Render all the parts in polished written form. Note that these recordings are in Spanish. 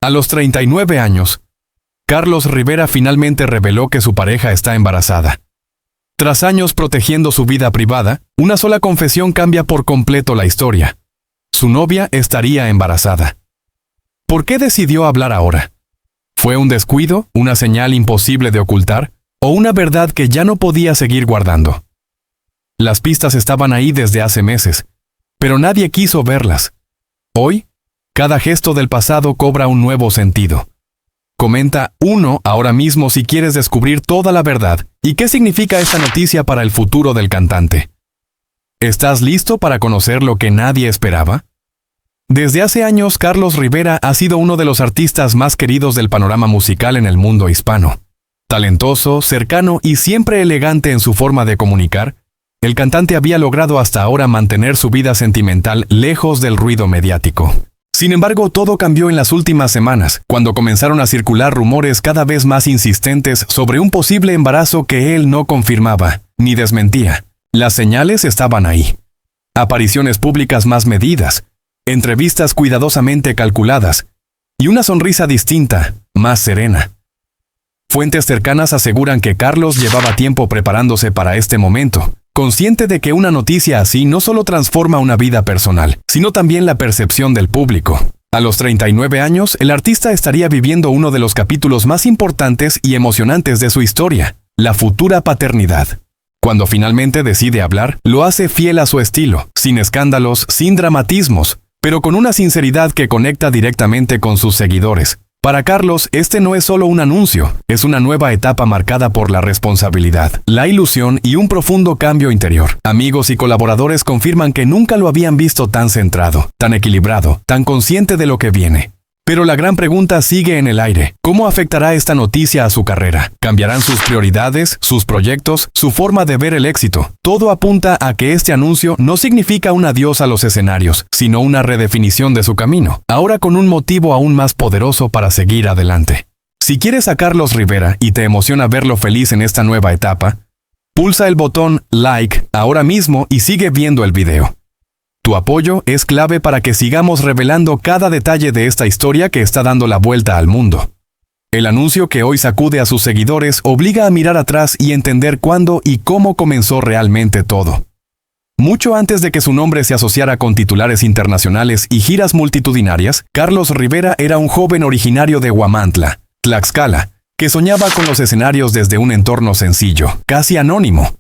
A los 39 años, Carlos Rivera finalmente reveló que su pareja está embarazada. Tras años protegiendo su vida privada, una sola confesión cambia por completo la historia. Su novia estaría embarazada. ¿Por qué decidió hablar ahora? ¿Fue un descuido, una señal imposible de ocultar, o una verdad que ya no podía seguir guardando? Las pistas estaban ahí desde hace meses, pero nadie quiso verlas. Hoy, cada gesto del pasado cobra un nuevo sentido. Comenta 1 ahora mismo si quieres descubrir toda la verdad y qué significa esta noticia para el futuro del cantante. ¿Estás listo para conocer lo que nadie esperaba? Desde hace años, Carlos Rivera ha sido uno de los artistas más queridos del panorama musical en el mundo hispano. Talentoso, cercano y siempre elegante en su forma de comunicar, el cantante había logrado hasta ahora mantener su vida sentimental lejos del ruido mediático. Sin embargo, todo cambió en las últimas semanas, cuando comenzaron a circular rumores cada vez más insistentes sobre un posible embarazo que él no confirmaba, ni desmentía. Las señales estaban ahí. Apariciones públicas más medidas, entrevistas cuidadosamente calculadas, y una sonrisa distinta, más serena. Fuentes cercanas aseguran que Carlos llevaba tiempo preparándose para este momento, consciente de que una noticia así no solo transforma una vida personal, sino también la percepción del público. A los 39 años, el artista estaría viviendo uno de los capítulos más importantes y emocionantes de su historia, la futura paternidad. Cuando finalmente decide hablar, lo hace fiel a su estilo, sin escándalos, sin dramatismos, pero con una sinceridad que conecta directamente con sus seguidores. Para Carlos, este no es solo un anuncio, es una nueva etapa marcada por la responsabilidad, la ilusión y un profundo cambio interior. Amigos y colaboradores confirman que nunca lo habían visto tan centrado, tan equilibrado, tan consciente de lo que viene. Pero la gran pregunta sigue en el aire. ¿Cómo afectará esta noticia a su carrera? ¿Cambiarán sus prioridades, sus proyectos, su forma de ver el éxito? Todo apunta a que este anuncio no significa un adiós a los escenarios, sino una redefinición de su camino, ahora con un motivo aún más poderoso para seguir adelante. Si quieres a Carlos Rivera y te emociona verlo feliz en esta nueva etapa, pulsa el botón like ahora mismo y sigue viendo el video. Tu apoyo es clave para que sigamos revelando cada detalle de esta historia que está dando la vuelta al mundo. El anuncio que hoy sacude a sus seguidores obliga a mirar atrás y entender cuándo y cómo comenzó realmente todo. Mucho antes de que su nombre se asociara con titulares internacionales y giras multitudinarias, Carlos Rivera era un joven originario de Huamantla, Tlaxcala, que soñaba con los escenarios desde un entorno sencillo, casi anónimo.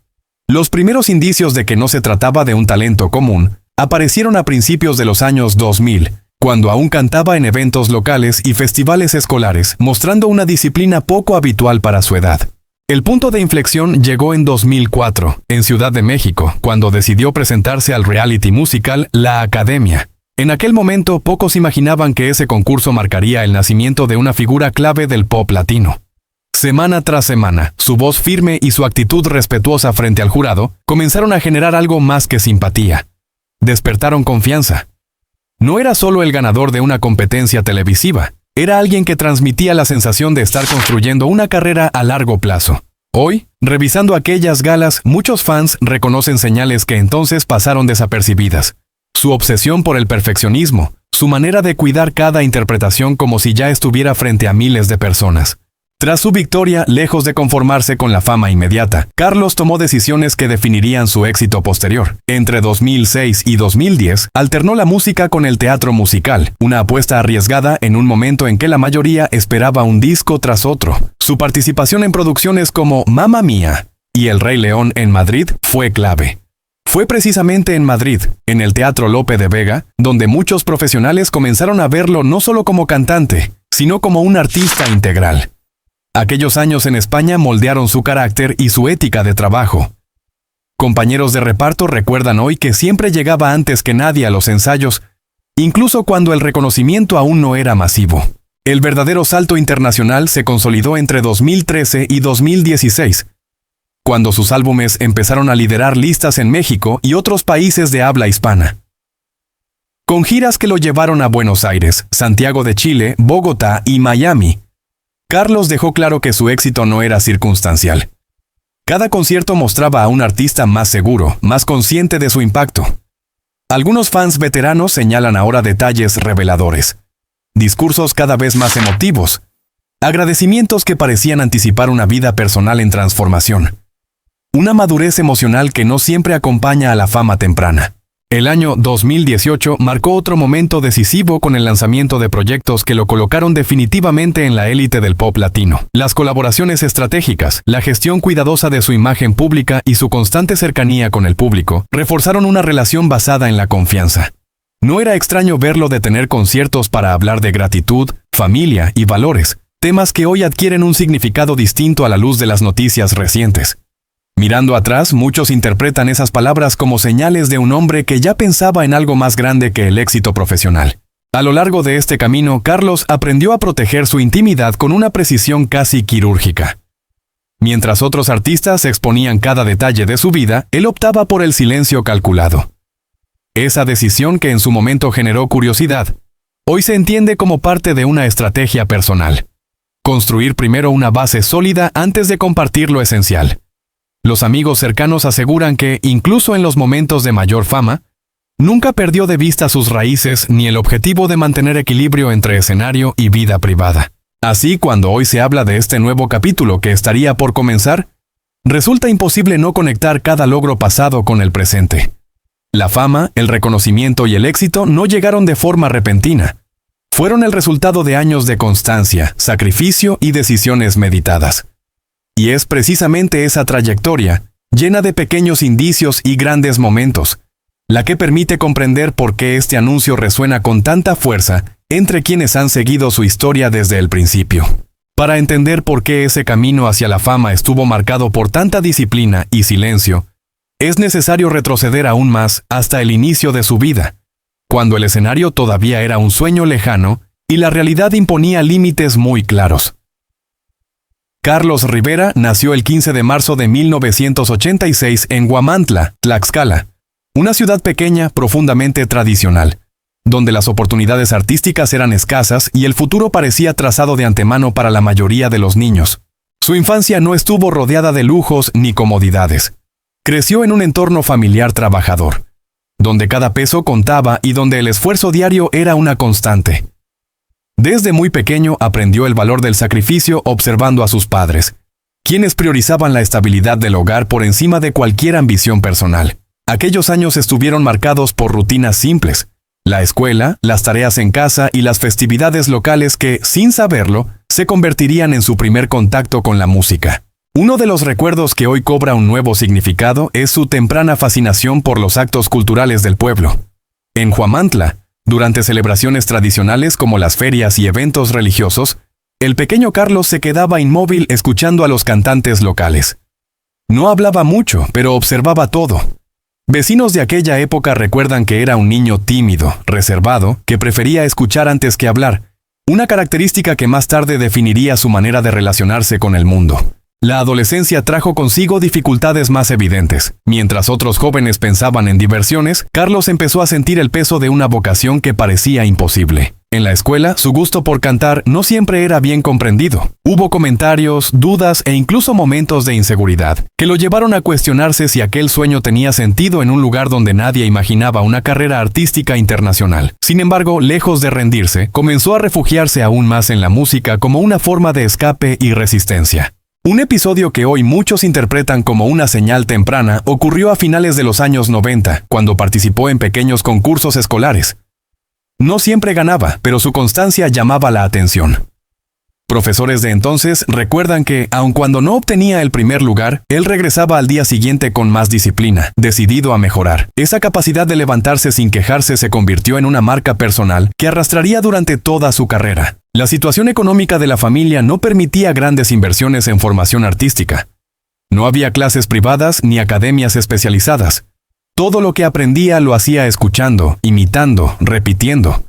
Los primeros indicios de que no se trataba de un talento común aparecieron a principios de los años 2000, cuando aún cantaba en eventos locales y festivales escolares, mostrando una disciplina poco habitual para su edad. El punto de inflexión llegó en 2004, en Ciudad de México, cuando decidió presentarse al reality musical La Academia. En aquel momento, pocos imaginaban que ese concurso marcaría el nacimiento de una figura clave del pop latino. Semana tras semana, su voz firme y su actitud respetuosa frente al jurado comenzaron a generar algo más que simpatía. Despertaron confianza. No era solo el ganador de una competencia televisiva, era alguien que transmitía la sensación de estar construyendo una carrera a largo plazo. Hoy, revisando aquellas galas, muchos fans reconocen señales que entonces pasaron desapercibidas. Su obsesión por el perfeccionismo, su manera de cuidar cada interpretación como si ya estuviera frente a miles de personas. Tras su victoria, lejos de conformarse con la fama inmediata, Carlos tomó decisiones que definirían su éxito posterior. Entre 2006 y 2010, alternó la música con el teatro musical, una apuesta arriesgada en un momento en que la mayoría esperaba un disco tras otro. Su participación en producciones como Mamma Mía y El Rey León en Madrid fue clave. Fue precisamente en Madrid, en el Teatro Lope de Vega, donde muchos profesionales comenzaron a verlo no solo como cantante, sino como un artista integral. Aquellos años en España moldearon su carácter y su ética de trabajo. Compañeros de reparto recuerdan hoy que siempre llegaba antes que nadie a los ensayos, incluso cuando el reconocimiento aún no era masivo. El verdadero salto internacional se consolidó entre 2013 y 2016, cuando sus álbumes empezaron a liderar listas en México y otros países de habla hispana. Con giras que lo llevaron a Buenos Aires, Santiago de Chile, Bogotá y Miami, Carlos dejó claro que su éxito no era circunstancial. Cada concierto mostraba a un artista más seguro, más consciente de su impacto. Algunos fans veteranos señalan ahora detalles reveladores. discursos cada vez más emotivos, agradecimientos que parecían anticipar una vida personal en transformación. Una madurez emocional que no siempre acompaña a la fama temprana. El año 2018 marcó otro momento decisivo con el lanzamiento de proyectos que lo colocaron definitivamente en la élite del pop latino. Las colaboraciones estratégicas, la gestión cuidadosa de su imagen pública y su constante cercanía con el público reforzaron una relación basada en la confianza. No era extraño verlo detener conciertos para hablar de gratitud, familia y valores, temas que hoy adquieren un significado distinto a la luz de las noticias recientes. Mirando atrás, muchos interpretan esas palabras como señales de un hombre que ya pensaba en algo más grande que el éxito profesional. A lo largo de este camino, Carlos aprendió a proteger su intimidad con una precisión casi quirúrgica. Mientras otros artistas exponían cada detalle de su vida, él optaba por el silencio calculado. Esa decisión que en su momento generó curiosidad, hoy se entiende como parte de una estrategia personal. Construir primero una base sólida antes de compartir lo esencial. Los amigos cercanos aseguran que, incluso en los momentos de mayor fama, nunca perdió de vista sus raíces ni el objetivo de mantener equilibrio entre escenario y vida privada. Así, cuando hoy se habla de este nuevo capítulo que estaría por comenzar, resulta imposible no conectar cada logro pasado con el presente. La fama, el reconocimiento y el éxito no llegaron de forma repentina. Fueron el resultado de años de constancia, sacrificio y decisiones meditadas. Y es precisamente esa trayectoria, llena de pequeños indicios y grandes momentos, la que permite comprender por qué este anuncio resuena con tanta fuerza entre quienes han seguido su historia desde el principio. Para entender por qué ese camino hacia la fama estuvo marcado por tanta disciplina y silencio, es necesario retroceder aún más hasta el inicio de su vida, cuando el escenario todavía era un sueño lejano y la realidad imponía límites muy claros. Carlos Rivera nació el 15 de marzo de 1986 en Huamantla, Tlaxcala, una ciudad pequeña profundamente tradicional, donde las oportunidades artísticas eran escasas y el futuro parecía trazado de antemano para la mayoría de los niños. Su infancia no estuvo rodeada de lujos ni comodidades. Creció en un entorno familiar trabajador, donde cada peso contaba y donde el esfuerzo diario era una constante. Desde muy pequeño aprendió el valor del sacrificio observando a sus padres, quienes priorizaban la estabilidad del hogar por encima de cualquier ambición personal. Aquellos años estuvieron marcados por rutinas simples, la escuela, las tareas en casa y las festividades locales que, sin saberlo, se convertirían en su primer contacto con la música. Uno de los recuerdos que hoy cobra un nuevo significado es su temprana fascinación por los actos culturales del pueblo. En Huamantla, durante celebraciones tradicionales como las ferias y eventos religiosos, el pequeño Carlos se quedaba inmóvil escuchando a los cantantes locales. No hablaba mucho, pero observaba todo. Vecinos de aquella época recuerdan que era un niño tímido, reservado, que prefería escuchar antes que hablar, una característica que más tarde definiría su manera de relacionarse con el mundo. La adolescencia trajo consigo dificultades más evidentes. Mientras otros jóvenes pensaban en diversiones, Carlos empezó a sentir el peso de una vocación que parecía imposible. En la escuela, su gusto por cantar no siempre era bien comprendido. Hubo comentarios, dudas e incluso momentos de inseguridad, que lo llevaron a cuestionarse si aquel sueño tenía sentido en un lugar donde nadie imaginaba una carrera artística internacional. Sin embargo, lejos de rendirse, comenzó a refugiarse aún más en la música como una forma de escape y resistencia. Un episodio que hoy muchos interpretan como una señal temprana ocurrió a finales de los años 90, cuando participó en pequeños concursos escolares. No siempre ganaba, pero su constancia llamaba la atención. Profesores de entonces recuerdan que, aun cuando no obtenía el primer lugar, él regresaba al día siguiente con más disciplina, decidido a mejorar. Esa capacidad de levantarse sin quejarse se convirtió en una marca personal que arrastraría durante toda su carrera. La situación económica de la familia no permitía grandes inversiones en formación artística. No había clases privadas ni academias especializadas. Todo lo que aprendía lo hacía escuchando, imitando, repitiendo.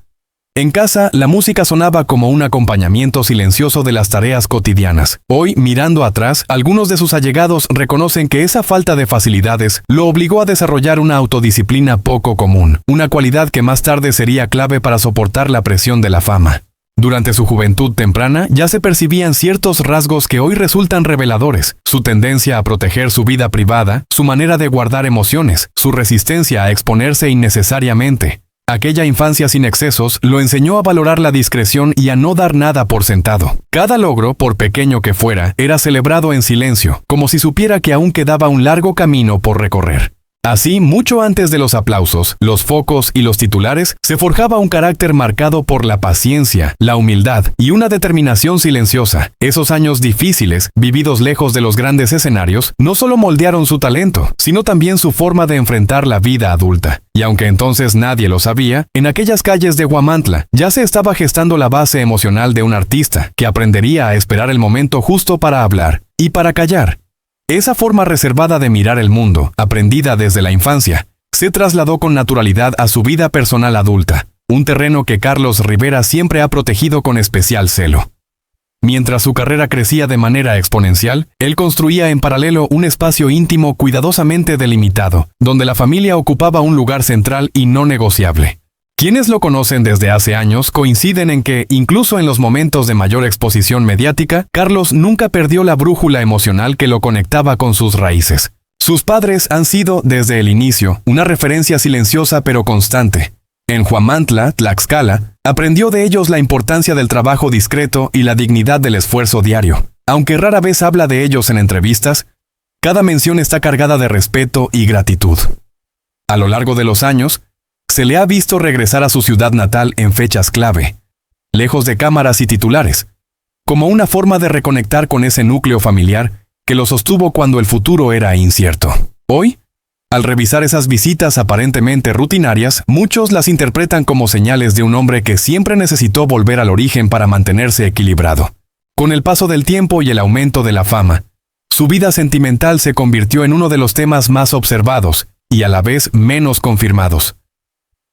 En casa, la música sonaba como un acompañamiento silencioso de las tareas cotidianas. Hoy, mirando atrás, algunos de sus allegados reconocen que esa falta de facilidades lo obligó a desarrollar una autodisciplina poco común, una cualidad que más tarde sería clave para soportar la presión de la fama. Durante su juventud temprana ya se percibían ciertos rasgos que hoy resultan reveladores: su tendencia a proteger su vida privada, su manera de guardar emociones, su resistencia a exponerse innecesariamente. Aquella infancia sin excesos lo enseñó a valorar la discreción y a no dar nada por sentado. Cada logro, por pequeño que fuera, era celebrado en silencio, como si supiera que aún quedaba un largo camino por recorrer. Así, mucho antes de los aplausos, los focos y los titulares, se forjaba un carácter marcado por la paciencia, la humildad y una determinación silenciosa. Esos años difíciles, vividos lejos de los grandes escenarios, no solo moldearon su talento, sino también su forma de enfrentar la vida adulta. Y aunque entonces nadie lo sabía, en aquellas calles de Huamantla ya se estaba gestando la base emocional de un artista que aprendería a esperar el momento justo para hablar y para callar. Esa forma reservada de mirar el mundo, aprendida desde la infancia, se trasladó con naturalidad a su vida personal adulta, un terreno que Carlos Rivera siempre ha protegido con especial celo. Mientras su carrera crecía de manera exponencial, él construía en paralelo un espacio íntimo cuidadosamente delimitado, donde la familia ocupaba un lugar central y no negociable. Quienes lo conocen desde hace años coinciden en que, incluso en los momentos de mayor exposición mediática, Carlos nunca perdió la brújula emocional que lo conectaba con sus raíces. Sus padres han sido, desde el inicio, una referencia silenciosa pero constante. En Huamantla, Tlaxcala, aprendió de ellos la importancia del trabajo discreto y la dignidad del esfuerzo diario. Aunque rara vez habla de ellos en entrevistas, cada mención está cargada de respeto y gratitud. A lo largo de los años, se le ha visto regresar a su ciudad natal en fechas clave, lejos de cámaras y titulares, como una forma de reconectar con ese núcleo familiar que lo sostuvo cuando el futuro era incierto. Hoy, al revisar esas visitas aparentemente rutinarias, muchos las interpretan como señales de un hombre que siempre necesitó volver al origen para mantenerse equilibrado. Con el paso del tiempo y el aumento de la fama, su vida sentimental se convirtió en uno de los temas más observados y a la vez menos confirmados.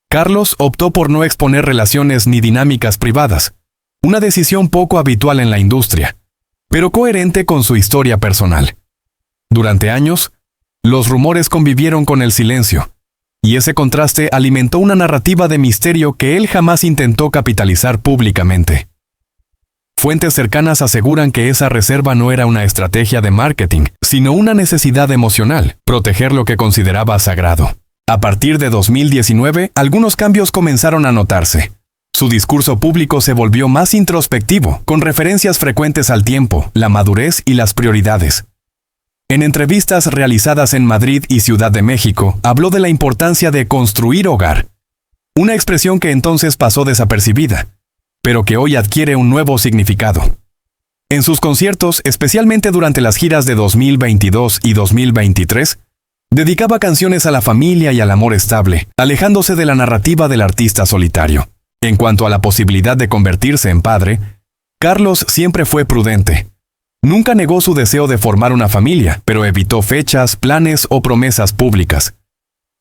Carlos optó por no exponer relaciones ni dinámicas privadas, una decisión poco habitual en la industria, pero coherente con su historia personal. Durante años, los rumores convivieron con el silencio, y ese contraste alimentó una narrativa de misterio que él jamás intentó capitalizar públicamente. Fuentes cercanas aseguran que esa reserva no era una estrategia de marketing, sino una necesidad emocional, proteger lo que consideraba sagrado. A partir de 2019, algunos cambios comenzaron a notarse. Su discurso público se volvió más introspectivo, con referencias frecuentes al tiempo, la madurez y las prioridades. En entrevistas realizadas en Madrid y Ciudad de México, habló de la importancia de construir hogar, una expresión que entonces pasó desapercibida, pero que hoy adquiere un nuevo significado. En sus conciertos, especialmente durante las giras de 2022 y 2023, dedicaba canciones a la familia y al amor estable, alejándose de la narrativa del artista solitario. En cuanto a la posibilidad de convertirse en padre, Carlos siempre fue prudente. Nunca negó su deseo de formar una familia, pero evitó fechas, planes o promesas públicas.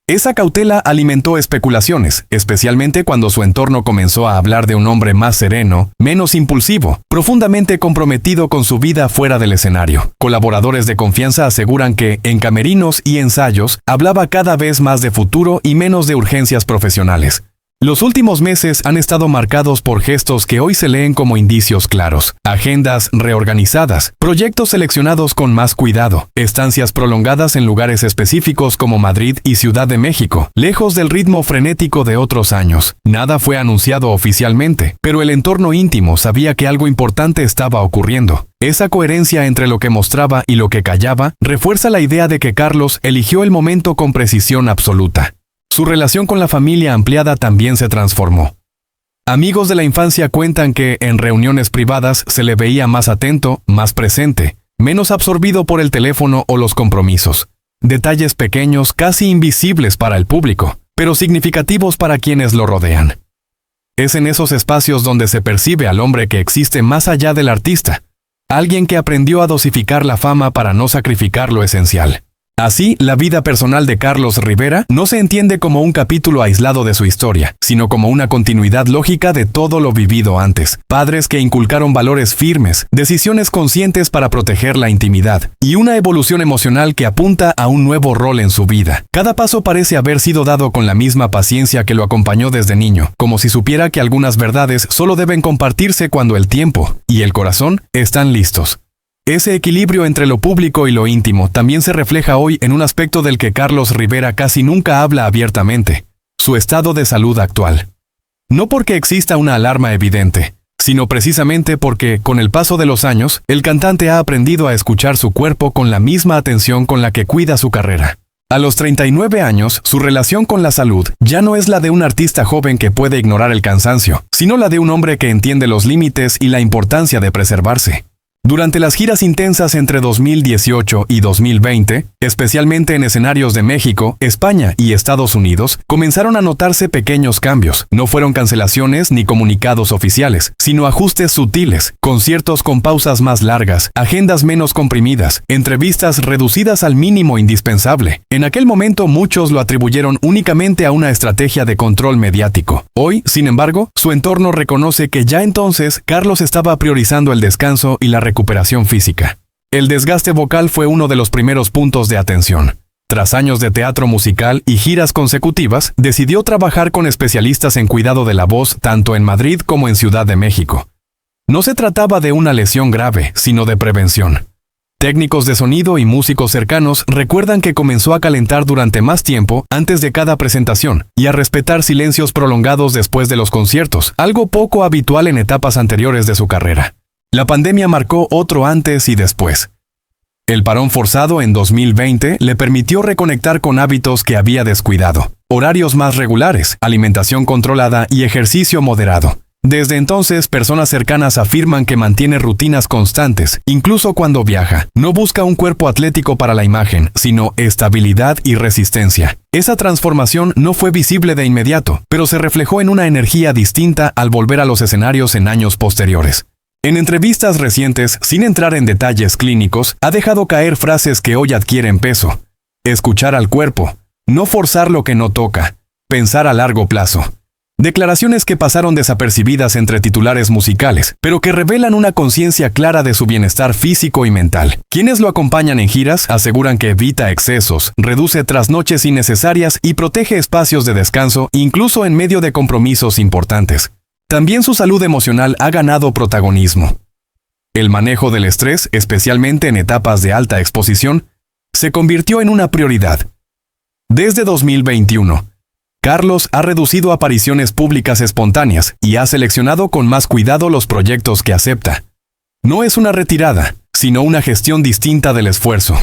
Esa cautela alimentó especulaciones, especialmente cuando su entorno comenzó a hablar de un hombre más sereno, menos impulsivo, profundamente comprometido con su vida fuera del escenario. Colaboradores de confianza aseguran que, en camerinos y ensayos, hablaba cada vez más de futuro y menos de urgencias profesionales. Los últimos meses han estado marcados por gestos que hoy se leen como indicios claros. Agendas reorganizadas, proyectos seleccionados con más cuidado, estancias prolongadas en lugares específicos como Madrid y Ciudad de México, lejos del ritmo frenético de otros años. Nada fue anunciado oficialmente, pero el entorno íntimo sabía que algo importante estaba ocurriendo. Esa coherencia entre lo que mostraba y lo que callaba refuerza la idea de que Carlos eligió el momento con precisión absoluta. Su relación con la familia ampliada también se transformó. Amigos de la infancia cuentan que en reuniones privadas se le veía más atento, más presente, menos absorbido por el teléfono o los compromisos. Detalles pequeños, casi invisibles para el público, pero significativos para quienes lo rodean. Es en esos espacios donde se percibe al hombre que existe más allá del artista, alguien que aprendió a dosificar la fama para no sacrificar lo esencial. Así, la vida personal de Carlos Rivera no se entiende como un capítulo aislado de su historia, sino como una continuidad lógica de todo lo vivido antes. Padres que inculcaron valores firmes, decisiones conscientes para proteger la intimidad, y una evolución emocional que apunta a un nuevo rol en su vida. Cada paso parece haber sido dado con la misma paciencia que lo acompañó desde niño, como si supiera que algunas verdades solo deben compartirse cuando el tiempo y el corazón están listos. Ese equilibrio entre lo público y lo íntimo también se refleja hoy en un aspecto del que Carlos Rivera casi nunca habla abiertamente: su estado de salud actual. No porque exista una alarma evidente, sino precisamente porque, con el paso de los años, el cantante ha aprendido a escuchar su cuerpo con la misma atención con la que cuida su carrera. A los 39 años, su relación con la salud ya no es la de un artista joven que puede ignorar el cansancio, sino la de un hombre que entiende los límites y la importancia de preservarse. Durante las giras intensas entre 2018 y 2020, especialmente en escenarios de México, España y Estados Unidos, comenzaron a notarse pequeños cambios. No fueron cancelaciones ni comunicados oficiales, sino ajustes sutiles, conciertos con pausas más largas, agendas menos comprimidas, entrevistas reducidas al mínimo indispensable. En aquel momento muchos lo atribuyeron únicamente a una estrategia de control mediático. Hoy, sin embargo, su entorno reconoce que ya entonces Carlos estaba priorizando el descanso y la recuperación física. El desgaste vocal fue uno de los primeros puntos de atención. Tras años de teatro musical y giras consecutivas, decidió trabajar con especialistas en cuidado de la voz tanto en Madrid como en Ciudad de México. No se trataba de una lesión grave, sino de prevención. Técnicos de sonido y músicos cercanos recuerdan que comenzó a calentar durante más tiempo antes de cada presentación y a respetar silencios prolongados después de los conciertos, algo poco habitual en etapas anteriores de su carrera. La pandemia marcó otro antes y después. El parón forzado en 2020 le permitió reconectar con hábitos que había descuidado: horarios más regulares, alimentación controlada y ejercicio moderado. Desde entonces, personas cercanas afirman que mantiene rutinas constantes, incluso cuando viaja. No busca un cuerpo atlético para la imagen, sino estabilidad y resistencia. Esa transformación no fue visible de inmediato, pero se reflejó en una energía distinta al volver a los escenarios en años posteriores. En entrevistas recientes, sin entrar en detalles clínicos, ha dejado caer frases que hoy adquieren peso. Escuchar al cuerpo, no forzar lo que no toca, pensar a largo plazo. Declaraciones que pasaron desapercibidas entre titulares musicales, pero que revelan una conciencia clara de su bienestar físico y mental. Quienes lo acompañan en giras aseguran que evita excesos, reduce trasnoches innecesarias y protege espacios de descanso, incluso en medio de compromisos importantes. También su salud emocional ha ganado protagonismo. El manejo del estrés, especialmente en etapas de alta exposición, se convirtió en una prioridad. Desde 2021, Carlos ha reducido apariciones públicas espontáneas y ha seleccionado con más cuidado los proyectos que acepta. No es una retirada, sino una gestión distinta del esfuerzo.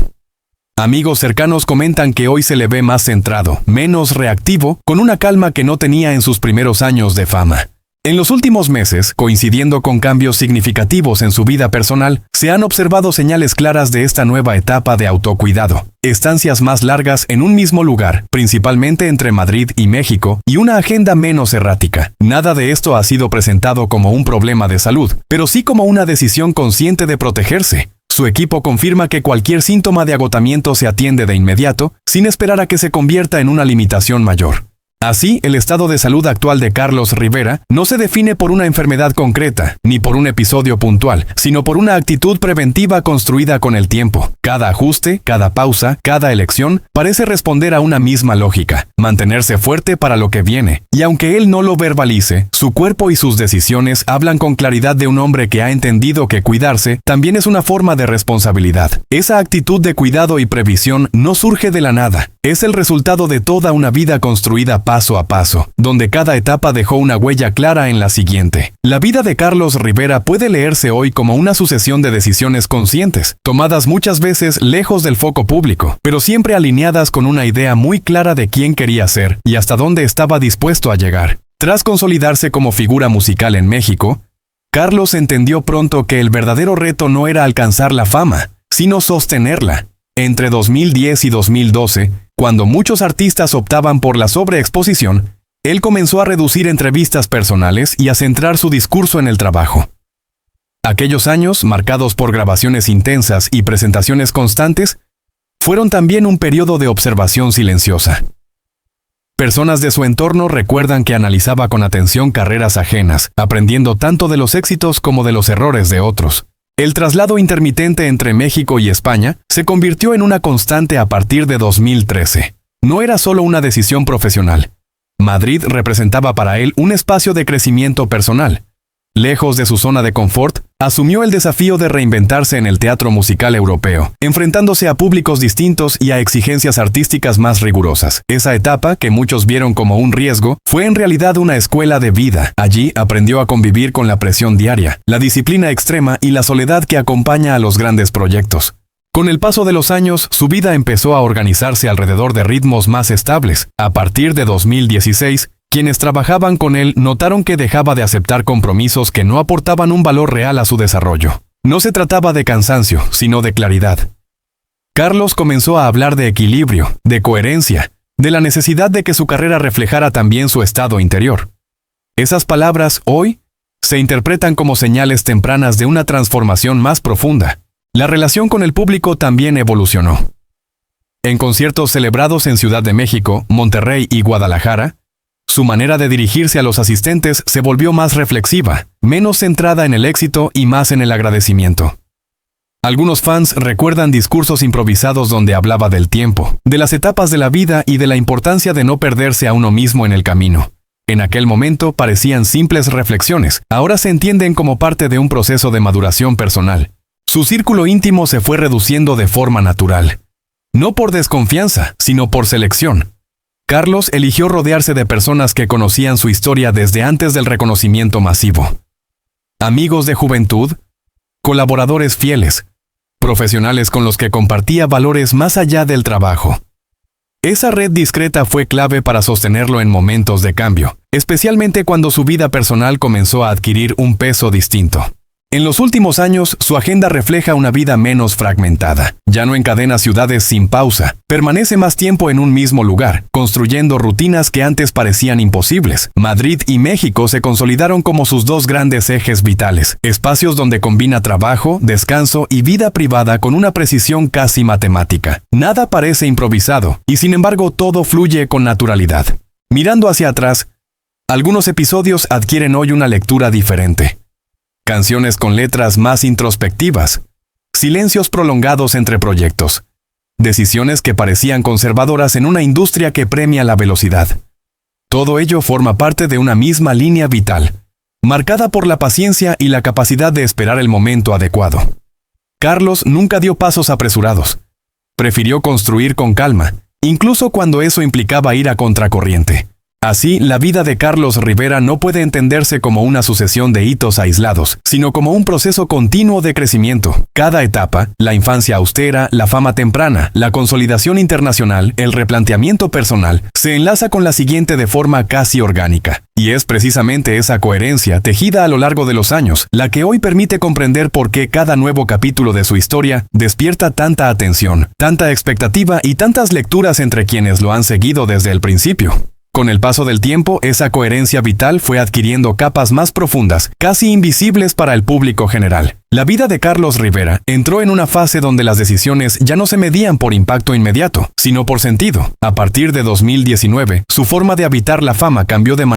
Amigos cercanos comentan que hoy se le ve más centrado, menos reactivo, con una calma que no tenía en sus primeros años de fama. En los últimos meses, coincidiendo con cambios significativos en su vida personal, se han observado señales claras de esta nueva etapa de autocuidado. Estancias más largas en un mismo lugar, principalmente entre Madrid y México, y una agenda menos errática. Nada de esto ha sido presentado como un problema de salud, pero sí como una decisión consciente de protegerse. Su equipo confirma que cualquier síntoma de agotamiento se atiende de inmediato, sin esperar a que se convierta en una limitación mayor. Así, el estado de salud actual de Carlos Rivera no se define por una enfermedad concreta, ni por un episodio puntual, sino por una actitud preventiva construida con el tiempo. Cada ajuste, cada pausa, cada elección parece responder a una misma lógica: mantenerse fuerte para lo que viene. Y aunque él no lo verbalice, su cuerpo y sus decisiones hablan con claridad de un hombre que ha entendido que cuidarse también es una forma de responsabilidad. Esa actitud de cuidado y previsión no surge de la nada. Es el resultado de toda una vida construida paso a paso, donde cada etapa dejó una huella clara en la siguiente. La vida de Carlos Rivera puede leerse hoy como una sucesión de decisiones conscientes, tomadas muchas veces lejos del foco público, pero siempre alineadas con una idea muy clara de quién quería ser y hasta dónde estaba dispuesto a llegar. Tras consolidarse como figura musical en México, Carlos entendió pronto que el verdadero reto no era alcanzar la fama, sino sostenerla. Entre 2010 y 2012, cuando muchos artistas optaban por la sobreexposición, él comenzó a reducir entrevistas personales y a centrar su discurso en el trabajo. Aquellos años, marcados por grabaciones intensas y presentaciones constantes, fueron también un periodo de observación silenciosa. Personas de su entorno recuerdan que analizaba con atención carreras ajenas, aprendiendo tanto de los éxitos como de los errores de otros. El traslado intermitente entre México y España se convirtió en una constante a partir de 2013. No era solo una decisión profesional. Madrid representaba para él un espacio de crecimiento personal. Lejos de su zona de confort, asumió el desafío de reinventarse en el teatro musical europeo, enfrentándose a públicos distintos y a exigencias artísticas más rigurosas. Esa etapa, que muchos vieron como un riesgo, fue en realidad una escuela de vida. Allí aprendió a convivir con la presión diaria, la disciplina extrema y la soledad que acompaña a los grandes proyectos. Con el paso de los años, su vida empezó a organizarse alrededor de ritmos más estables. A partir de 2016, quienes trabajaban con él notaron que dejaba de aceptar compromisos que no aportaban un valor real a su desarrollo. No se trataba de cansancio, sino de claridad. Carlos comenzó a hablar de equilibrio, de coherencia, de la necesidad de que su carrera reflejara también su estado interior. Esas palabras, hoy, se interpretan como señales tempranas de una transformación más profunda. La relación con el público también evolucionó. En conciertos celebrados en Ciudad de México, Monterrey y Guadalajara, su manera de dirigirse a los asistentes se volvió más reflexiva, menos centrada en el éxito y más en el agradecimiento. Algunos fans recuerdan discursos improvisados donde hablaba del tiempo, de las etapas de la vida y de la importancia de no perderse a uno mismo en el camino. En aquel momento parecían simples reflexiones, ahora se entienden como parte de un proceso de maduración personal. Su círculo íntimo se fue reduciendo de forma natural. No por desconfianza, sino por selección. Carlos eligió rodearse de personas que conocían su historia desde antes del reconocimiento masivo. Amigos de juventud, colaboradores fieles, profesionales con los que compartía valores más allá del trabajo. Esa red discreta fue clave para sostenerlo en momentos de cambio, especialmente cuando su vida personal comenzó a adquirir un peso distinto. En los últimos años, su agenda refleja una vida menos fragmentada. Ya no encadena ciudades sin pausa, permanece más tiempo en un mismo lugar, construyendo rutinas que antes parecían imposibles. Madrid y México se consolidaron como sus dos grandes ejes vitales, espacios donde combina trabajo, descanso y vida privada con una precisión casi matemática. Nada parece improvisado, y sin embargo todo fluye con naturalidad. Mirando hacia atrás, algunos episodios adquieren hoy una lectura diferente. Canciones con letras más introspectivas, silencios prolongados entre proyectos, decisiones que parecían conservadoras en una industria que premia la velocidad. Todo ello forma parte de una misma línea vital, marcada por la paciencia y la capacidad de esperar el momento adecuado. Carlos nunca dio pasos apresurados. Prefirió construir con calma, incluso cuando eso implicaba ir a contracorriente. Así, la vida de Carlos Rivera no puede entenderse como una sucesión de hitos aislados, sino como un proceso continuo de crecimiento. Cada etapa, la infancia austera, la fama temprana, la consolidación internacional, el replanteamiento personal, se enlaza con la siguiente de forma casi orgánica. Y es precisamente esa coherencia, tejida a lo largo de los años, la que hoy permite comprender por qué cada nuevo capítulo de su historia despierta tanta atención, tanta expectativa y tantas lecturas entre quienes lo han seguido desde el principio. Con el paso del tiempo, esa coherencia vital fue adquiriendo capas más profundas, casi invisibles para el público general. La vida de Carlos Rivera entró en una fase donde las decisiones ya no se medían por impacto inmediato, sino por sentido. A partir de 2019, su forma de habitar la fama cambió de manera